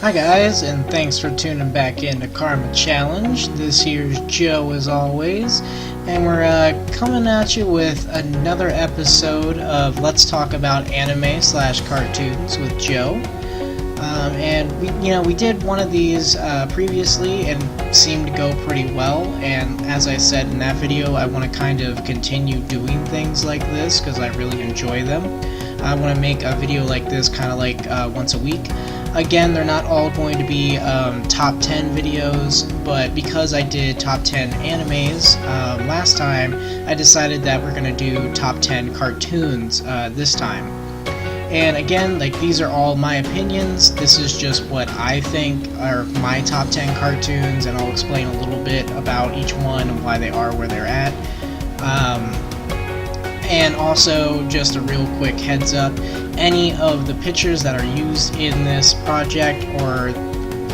Hi guys, and thanks for tuning back into Karma Challenge. This here's Joe as always, and we're coming at you with another episode of Let's Talk About Anime / Cartoons with Joe. And we did one of these previously and seemed to go pretty well. And as I said in that video, I want to kind of continue doing things like this because I really enjoy them. I want to make a video like this kind of like once a week. Again, they're not all going to be top 10 videos, but because I did top 10 animes last time, I decided that we're going to do top 10 cartoons this time. And again, like, these are all my opinions. This is just what I think are my top 10 cartoons, and I'll explain a little bit about each one and why they are where they're at. And also, just a real quick heads up, any of the pictures that are used in this project or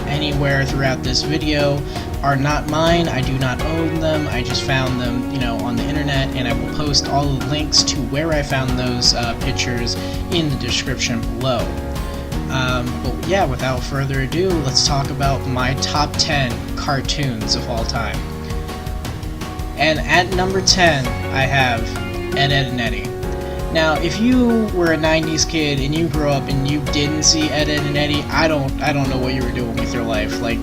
anywhere throughout this video are not mine. I do not own them. I just found them, on the internet, and I will post all the links to where I found those pictures in the description below. But yeah, without further ado, let's talk about my top 10 cartoons of all time. And at number 10, I have Ed, Edd and Eddy. Now, if you were a 90s kid and you grew up and you didn't see Ed, Edd and Eddy, I don't know what you were doing with your life. Like,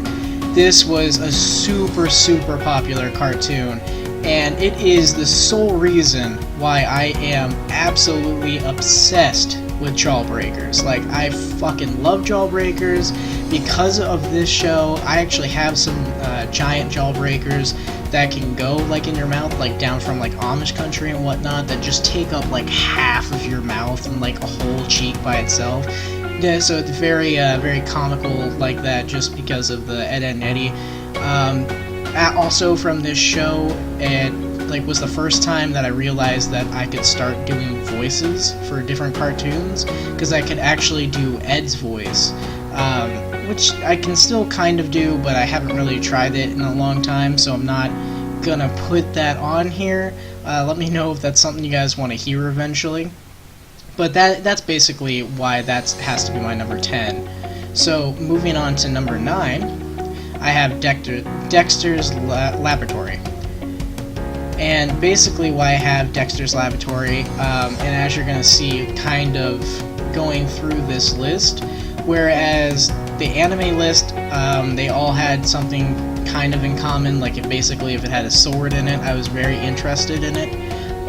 this was a super popular cartoon, and it is the sole reason why I am absolutely obsessed with Jawbreakers. Like, I fucking love Jawbreakers. Because of this show, I actually have some giant Jawbreakers that can go like in your mouth, like down from like Amish country and whatnot, that just take up like half of your mouth and like a whole cheek by itself. Yeah, so it's very comical like that, just because of the Ed, Edd and Eddy. Also from this show, it was the first time that I realized that I could start doing voices for different cartoons, because I could actually do Ed's voice. Which I can still kind of do, but I haven't really tried it in a long time, so I'm not gonna put that on here. Let me know if that's something you guys want to hear eventually. But that's basically why that has to be my number 10. So moving on to number 9, I have Dexters Laboratory. And basically why I have Dexters Laboratory, and as you're gonna see kind of going through this list, whereas the anime list, they all had something kind of in common. Like, if it had a sword in it, I was very interested in it,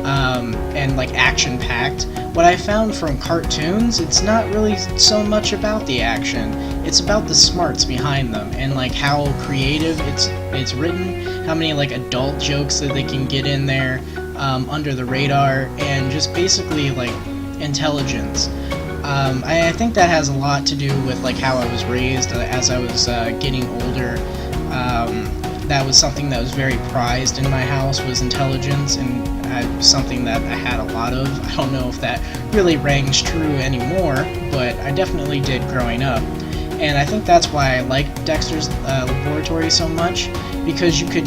and like action-packed. What I found from cartoons, it's not really so much about the action, it's about the smarts behind them, and like how creative it's written, how many like adult jokes that they can get in there under the radar, and just basically like intelligence. I think that has a lot to do with like how I was raised as I was getting older. That was something that was very prized in my house, was intelligence, and something that I had a lot of. I don't know if that really rings true anymore, but I definitely did growing up. And I think that's why I like Dexter's Laboratory so much, because you could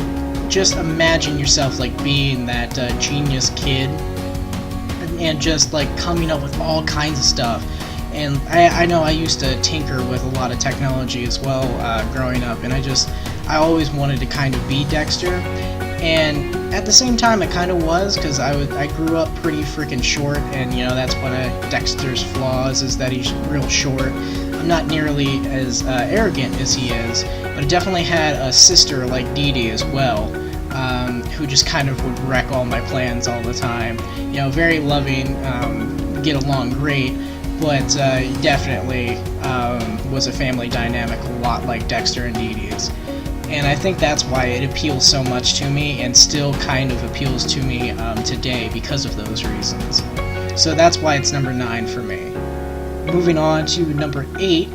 just imagine yourself like being that genius kid and just like coming up with all kinds of stuff. And I know I used to tinker with a lot of technology as well growing up, and I always wanted to kind of be Dexter. And at the same time, it kind of was, because I grew up pretty freaking short, and that's one of Dexter's flaws, is that he's real short. I'm not nearly as arrogant as he is, but I definitely had a sister like Eddy as well, who just kind of would wreck all my plans all the time. Very loving, get along great, but definitely was a family dynamic a lot like Dexter and Eddy's. And I think that's why it appeals so much to me, and still kind of appeals to me today because of those reasons. So that's why it's number 9 for me. Moving on to number 8,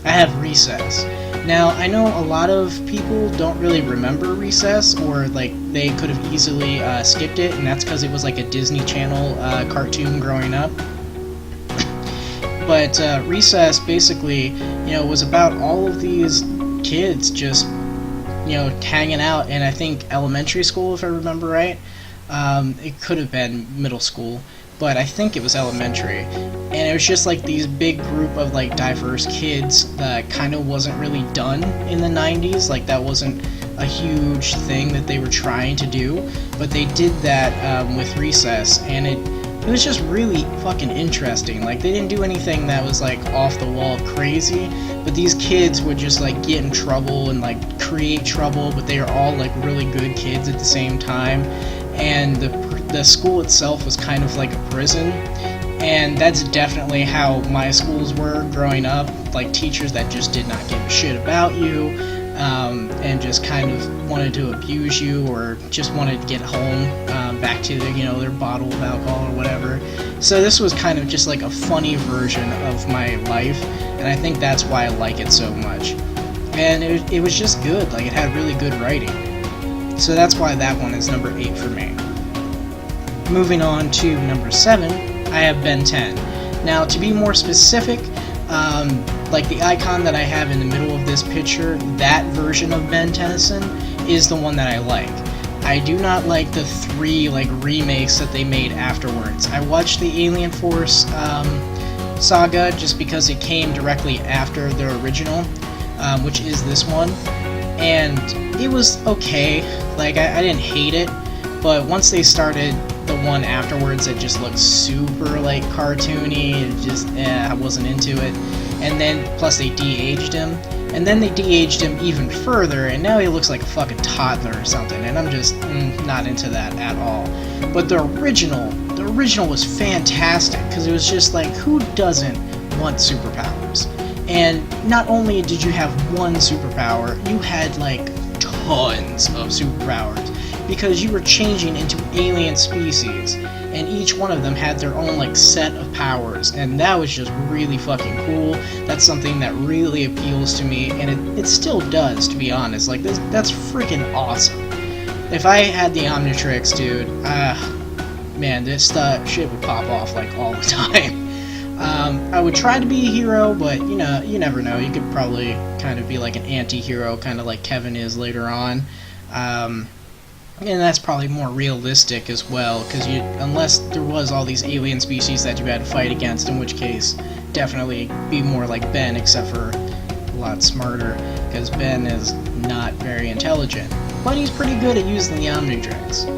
I have Recess. Now, I know a lot of people don't really remember Recess, or like they could have easily skipped it, and that's because it was like a Disney Channel cartoon growing up. But Recess basically, was about all of these kids just, hanging out in, I think, elementary school, if I remember right. It could have been middle school. but I think it was elementary. And it was just like these big group of like diverse kids that kind of wasn't really done in the 90s. Like that wasn't a huge thing that they were trying to do, but they did that with Recess, and it was just really fucking interesting. Like they didn't do anything that was like off the wall crazy, but these kids would just like get in trouble and like create trouble, but they were all like really good kids at the same time. And the school itself was kind of like a prison, and that's definitely how my schools were growing up. Like teachers that just did not give a shit about you, and just kind of wanted to abuse you, or just wanted to get home back to their bottle of alcohol or whatever. So this was kind of just like a funny version of my life, and I think that's why I like it so much. And it was just good. Like it had really good writing. So that's why that one is number 8 for me. Moving on to number 7, I have Ben 10. Now, to be more specific, like the icon that I have in the middle of this picture, that version of Ben Tennyson is the one that I like. I do not like the 3 like remakes that they made afterwards. I watched the Alien Force saga just because it came directly after their original, which is this one, and it was okay. Like I didn't hate it, but once they started the one afterwards, it just looked super like cartoony. It just I wasn't into it. And then plus they de-aged him, and then they de-aged him even further, and now he looks like a fucking toddler or something, and I'm just not into that at all. But the original was fantastic, because it was just like, who doesn't want superpowers? And not only did you have one superpower, you had like tons of superpowers, because you were changing into alien species, and each one of them had their own like set of powers, and that was just really fucking cool. That's something that really appeals to me, and it still does, to be honest. Like that's freaking awesome. If I had the Omnitrix, dude, man, this shit would pop off like all the time. I would try to be a hero, but you never know. You could probably kind of be like an anti-hero, kind of like Kevin is later on. And that's probably more realistic as well, because unless there was all these alien species that you had to fight against, in which case definitely be more like Ben, except for a lot smarter, because Ben is not very intelligent, but he's pretty good at using the Omnitrix.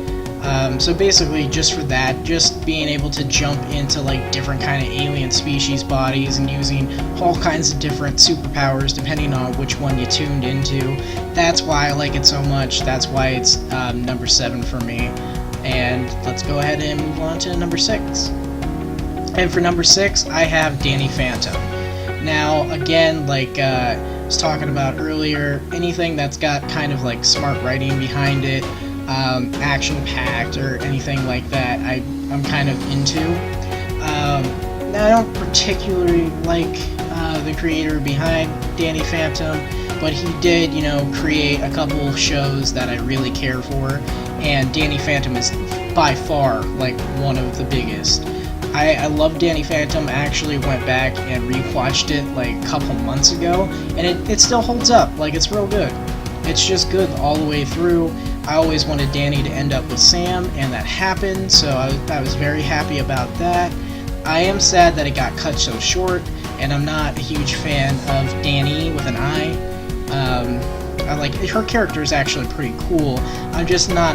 So basically, just for that, just being able to jump into like different kind of alien species bodies and using all kinds of different superpowers depending on which one you tuned into, that's why I like it so much. That's why it's number 7 for me. And let's go ahead and move on to number 6. And for number 6, I have Danny Phantom. Now, again, like I was talking about earlier, anything that's got kind of like smart writing behind it, action-packed or anything like that, I'm kind of into. Now, I don't particularly like the creator behind Danny Phantom, but he did, create a couple shows that I really care for, and Danny Phantom is by far like one of the biggest. I love Danny Phantom. I actually went back and rewatched it like a couple months ago, and it still holds up. Like, it's real good. It's just good all the way through. I always wanted Danny to end up with Sam, and that happened, so I was very happy about that. I am sad that it got cut so short, and I'm not a huge fan of Danny with an I. I like her character is actually pretty cool. I'm just not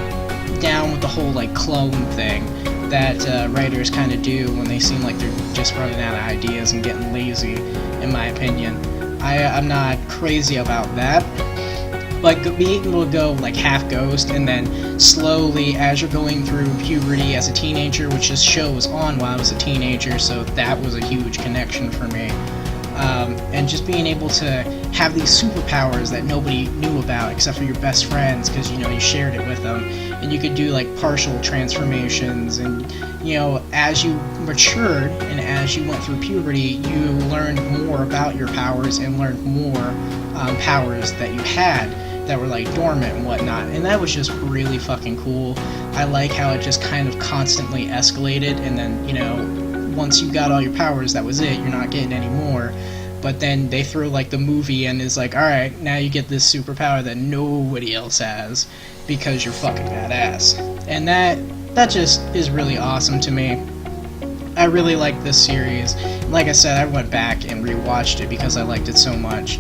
down with the whole like clone thing that writers kind of do when they seem like they're just running out of ideas and getting lazy, in my opinion. I'm not crazy about that. But being able to go like half ghost, and then slowly, as you're going through puberty as a teenager, which this show was on while I was a teenager, so that was a huge connection for me. And just being able to have these superpowers that nobody knew about except for your best friends, because you shared it with them, and you could do like partial transformations, and as you matured and as you went through puberty, you learned more about your powers and learned more powers that you had that were like dormant and whatnot, and that was just really fucking cool. I like how it just kind of constantly escalated, and then once you got all your powers, that was it. You're not getting any more. But then they throw like the movie and is like, alright, now you get this superpower that nobody else has because you're fucking badass. And that just is really awesome to me. I really like this series. Like I said, I went back and rewatched it because I liked it so much.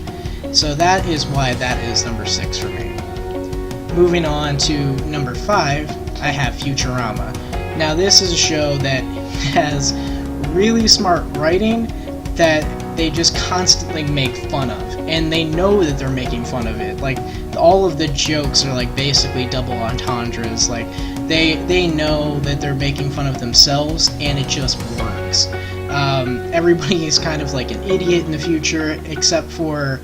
So that is why that is number 6 for me. Moving on to number 5, I have Futurama. Now this is a show that has really smart writing that they just constantly make fun of, and they know that they're making fun of it. Like, all of the jokes are like basically double entendres. Like, they know that they're making fun of themselves, and it just works. Everybody is kind of like an idiot in the future, except for,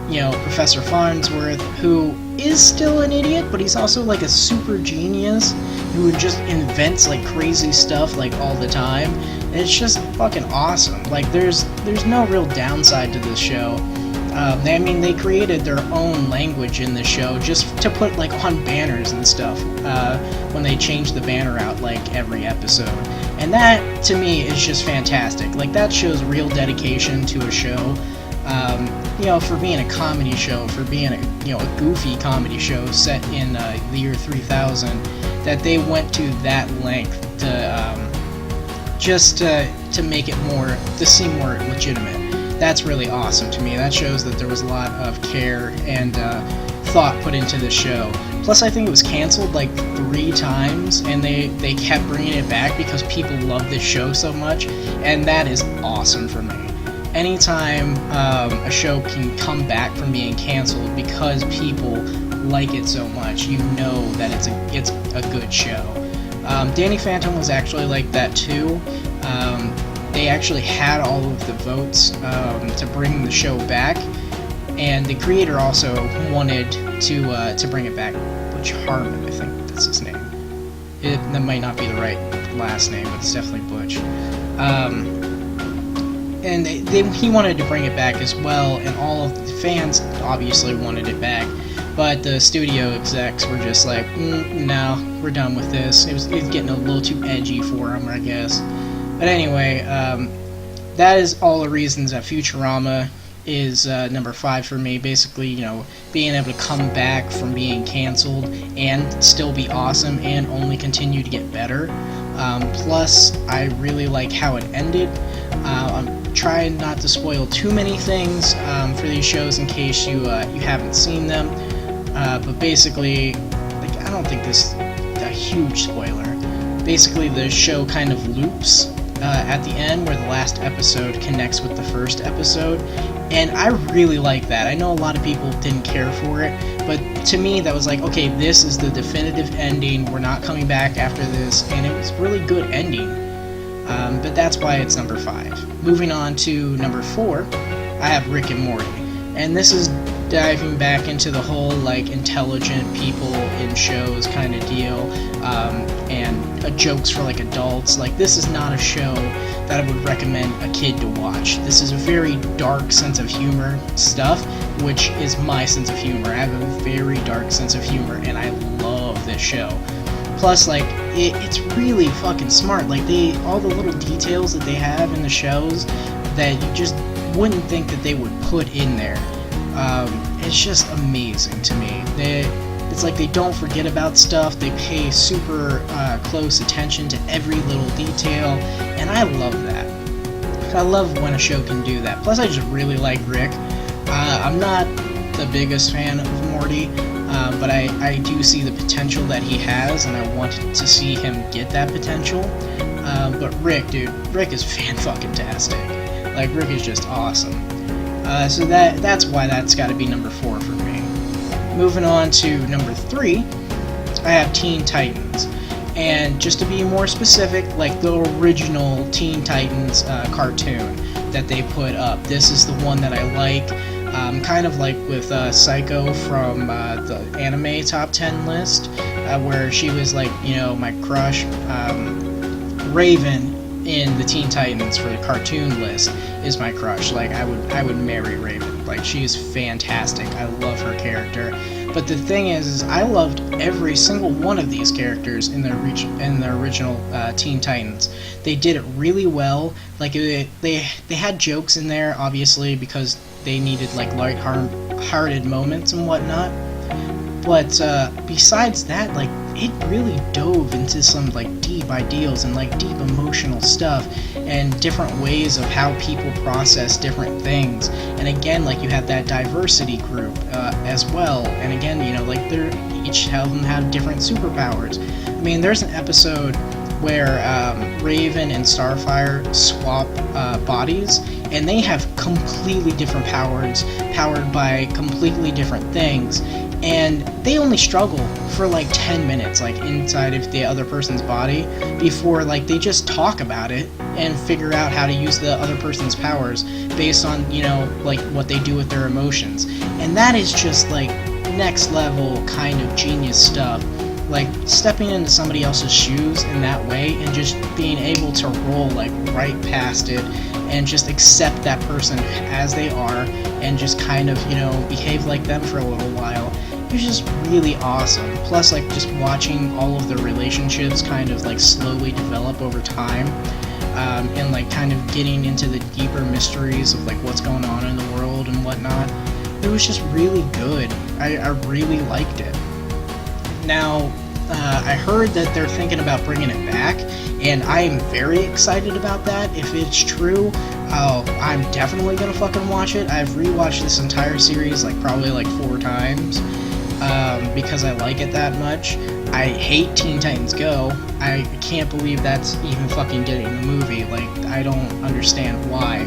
you know, Professor Farnsworth, who is still an idiot, but he's also like a super genius who just invents like crazy stuff like all the time. And it's just fucking awesome. Like, there's no real downside to this show. I mean, they created their own language in the show just to put like on banners and stuff when they change the banner out like every episode. And that to me is just fantastic. Like, that shows real dedication to a show. You know, for being a comedy show, for being a goofy comedy show set in the year 3000, that they went to that length to just to make it more, to seem more legitimate. That's really awesome to me. That shows that there was a lot of care and thought put into the show. Plus, I think it was canceled like 3 times, and they kept bringing it back because people love this show so much, and that is awesome for me. Anytime a show can come back from being canceled because people like it so much, you know that it's a good show. Danny Phantom was actually like that too. They actually had all of the votes to bring the show back, and the creator also wanted to bring it back. Butch Harmon, I think that's his name. That might not be the right last name, but it's definitely Butch. And he wanted to bring it back as well, and all of the fans obviously wanted it back, but the studio execs were just like, no, we're done with this. It was getting a little too edgy for them, I guess. But anyway, that is all the reasons that Futurama is number 5 for me. Basically, you know, being able to come back from being canceled and still be awesome and only continue to get better. Plus, I really like how it ended. I'm trying not to spoil too many things for these shows in case you haven't seen them. But basically, like, I don't think this is a huge spoiler. Basically, the show kind of loops at the end, where the last episode connects with the first episode, and I really like that. I know a lot of people didn't care for it, but to me that was like, okay, this is the definitive ending, we're not coming back after this, and it was a really good ending. But that's why it's number 5. Moving on to number 4, I have Rick and Morty, and this is diving back into the whole like intelligent people in shows kind of deal, and jokes for like adults. Like, this is not a show that I would recommend a kid to watch. This is a very dark sense of humor stuff, which is my sense of humor. I have a very dark sense of humor, and I love this show. Plus, like, it's really fucking smart. Like, all the little details that they have in the shows that you just wouldn't think that they would put in there. It's just amazing to me. It's like they don't forget about stuff. They pay super close attention to every little detail, and I love that. I love when a show can do that. Plus, I just really like Rick. I'm not the biggest fan of Morty, but I do see the potential that he has, and I want to see him get that potential. But Rick, dude, Rick is fan-fucking-tastic. Like, Rick is just awesome. So that's why that's got to be number 4 for me. Moving on to number 3, I have Teen Titans. And just to be more specific, like the original Teen Titans cartoon that they put up. This is the one that I like. Kind of like with Psycho from the anime top 10 list, where she was like, you know, my crush. Raven in the Teen Titans for the cartoon list is my crush. Like, I would marry Raven. Like, she's fantastic. I love her character. But the thing is I loved every single one of these characters in the original Teen Titans. They did it really well. Like, they had jokes in there, obviously, because they needed like light-hearted moments and whatnot. But besides that, like, it really dove into some like deep ideals and like deep emotional stuff and different ways of how people process different things. And again, like, you have that diversity group as well. And again, you know, like, they're each of them have different superpowers. I mean, there's an episode where Raven and Starfire swap bodies, and they have completely different powers, powered by completely different things, and they only struggle for like 10 minutes, like, inside of the other person's body, before, like, they just talk about it and figure out how to use the other person's powers based on, you know, like, what they do with their emotions. And that is just, like, next level kind of genius stuff. Like, stepping into somebody else's shoes in that way and just being able to roll, like, right past it and just accept that person as they are and just kind of, you know, behave like them for a little while. It was just really awesome. Plus, like, just watching all of the relationships kind of, like, slowly develop over time, and, like, kind of getting into the deeper mysteries of, like, what's going on in the world and whatnot. It was just really good. I really liked it. Now, I heard that they're thinking about bringing it back, and I am very excited about that. If it's true, I'm definitely gonna fucking watch it. I've rewatched this entire series, like, probably like 4 times, because I like it that much. I hate Teen Titans Go. I can't believe that's even fucking getting a movie. Like, I don't understand why.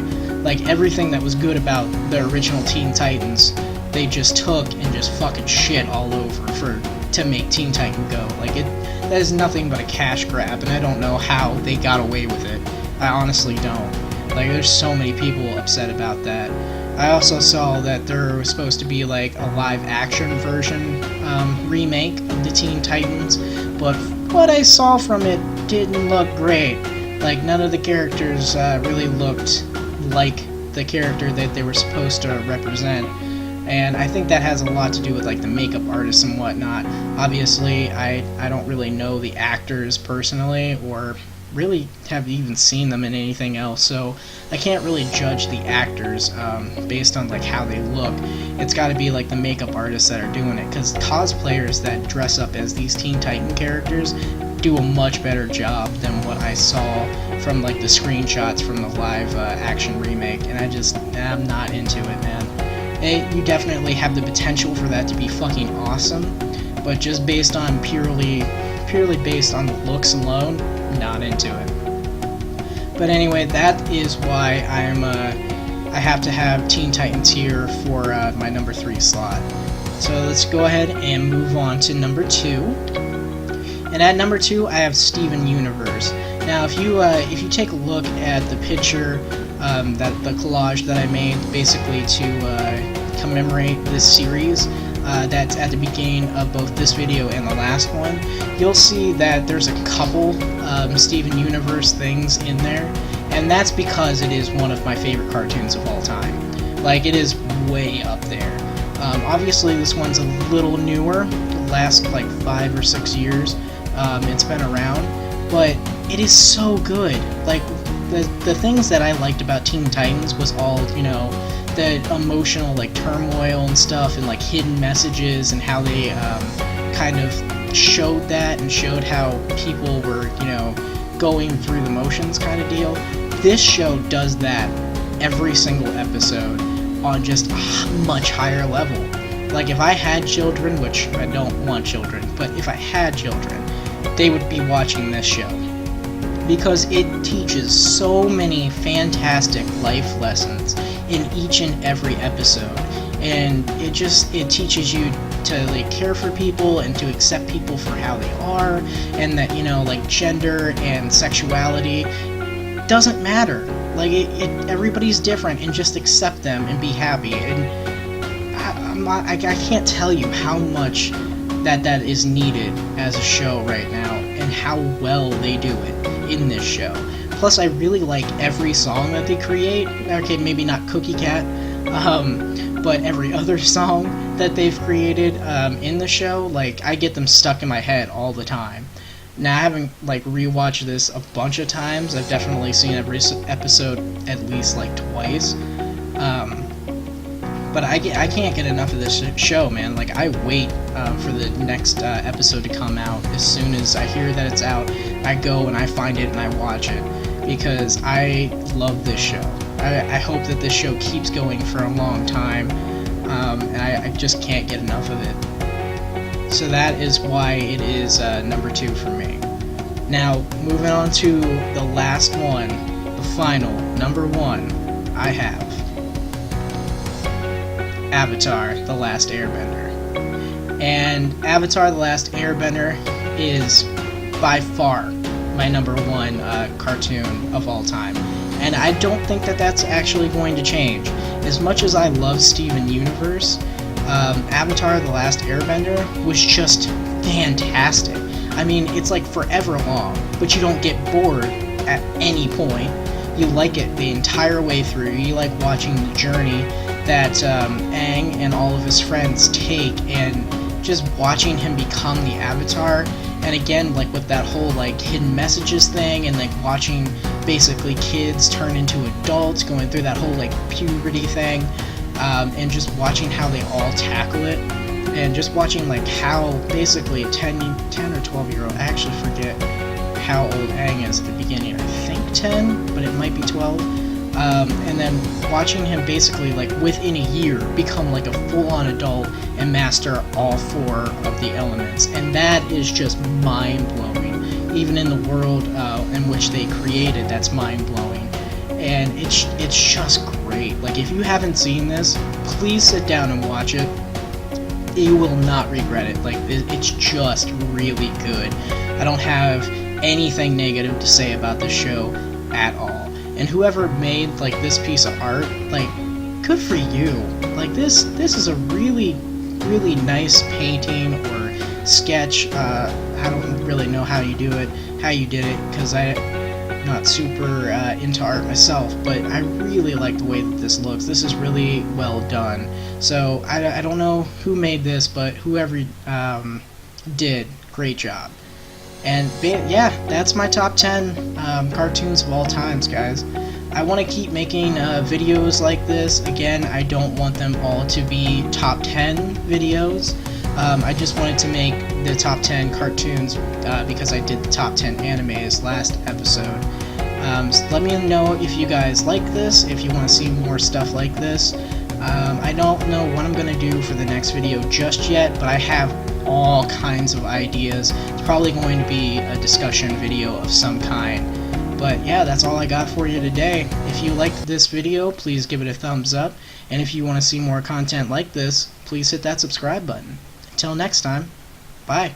Like, everything that was good about the original Teen Titans, they just took and just fucking shit all over to make Teen Titan Go. Like, that is nothing but a cash grab, and I don't know how they got away with it. I honestly don't. Like, there's so many people upset about that. I also saw that there was supposed to be, like, a live-action version remake of the Teen Titans, but what I saw from it didn't look great. Like, none of the characters really looked like the character that they were supposed to represent. And I think that has a lot to do with, like, the makeup artists and whatnot. Obviously, I don't really know the actors personally, or really have even seen them in anything else, so I can't really judge the actors based on, like, how they look. It's got to be, like, the makeup artists that are doing it, because cosplayers that dress up as these Teen Titan characters do a much better job than what I saw from, like, the screenshots from the live action remake, and I'm not into it, man. You definitely have the potential for that to be fucking awesome, but just based on purely based on the looks alone, not into it. But anyway, that is why I have to have Teen Titans here for my number 3 slot. So let's go ahead and move on to number 2. And at number 2, I have Steven Universe. Now, if you take a look at the picture, the collage that I made, basically to commemorate this series, that's at the beginning of both this video and the last one, you'll see that there's a couple Steven Universe things in there, and that's because it is one of my favorite cartoons of all time. Like, it is way up there. Obviously, this one's a little newer, last like 5 or 6 years. It's been around, but it is so good. Like, the things that I liked about Teen Titans was all, you know, the emotional, like, turmoil and stuff, and, like, hidden messages, and how they kind of showed that and showed how people were, you know, going through the motions kind of deal. This show does that every single episode on just a much higher level. Like, if I had children, which I don't want children, but if I had children, they would be watching this show, because it teaches so many fantastic life lessons in each and every episode, and it teaches you to, like, care for people and to accept people for how they are, and that, you know, like, gender and sexuality doesn't matter. Like, everybody's different, and just accept them and be happy. And I can't tell you how much that is needed as a show right now, and how well they do it in this show. Plus, I really like every song that they create. Okay, maybe not Cookie Cat, but every other song that they've created in the show, like, I get them stuck in my head all the time. Now, I haven't, like, rewatched this a bunch of times. I've definitely seen every episode at least, like, twice. But I can't get enough of this show, man. Like, I wait for the next episode to come out. As soon as I hear that it's out, I go and I find it and I watch it, because I love this show. I hope that this show keeps going for a long time, and I just can't get enough of it. So that is why it is number 2 for me. Now, moving on to the last one, the final, number 1, I have Avatar: The Last Airbender. And Avatar: The Last Airbender is by far my number 1 cartoon of all time. And I don't think that that's actually going to change. As much as I love Steven Universe, Avatar: The Last Airbender was just fantastic. I mean, it's like forever long, but you don't get bored at any point. You like it the entire way through. You like watching the journey that Aang and all of his friends take, and just watching him become the Avatar. And again, like with that whole like hidden messages thing, and like watching basically kids turn into adults, going through that whole like puberty thing, and just watching how they all tackle it, and just watching like how basically a 10 or 12-year-old, I actually forget how old Aang is at the beginning, I think 10, but it might be 12, and then watching him basically like within a year become like a full-on adult and master all 4 of the elements. And that is just mind-blowing. Even in the world in which they created, that's mind-blowing. And it's just great. Like, if you haven't seen this, please sit down and watch it. You will not regret it. Like, it's just really good. I don't have anything negative to say about this show at all. And whoever made like this piece of art, like, good for you. Like, this is a really nice painting or sketch. I don't really know how you did it, because I'm not super into art myself, but I really like the way that this looks. This is really well done. So I don't know who made this, but whoever did, great job. And yeah, that's my top 10 cartoons of all times, guys. I want to keep making videos like this. Again, I don't want them all to be top 10 videos. I just wanted to make the top 10 cartoons because I did the top 10 animes last episode. So let me know if you guys like this, if you want to see more stuff like this. I don't know what I'm going to do for the next video just yet, but I have all kinds of ideas. It's probably going to be a discussion video of some kind. But yeah, that's all I got for you today. If you liked this video, please give it a thumbs up. And if you want to see more content like this, please hit that subscribe button. Until next time, bye.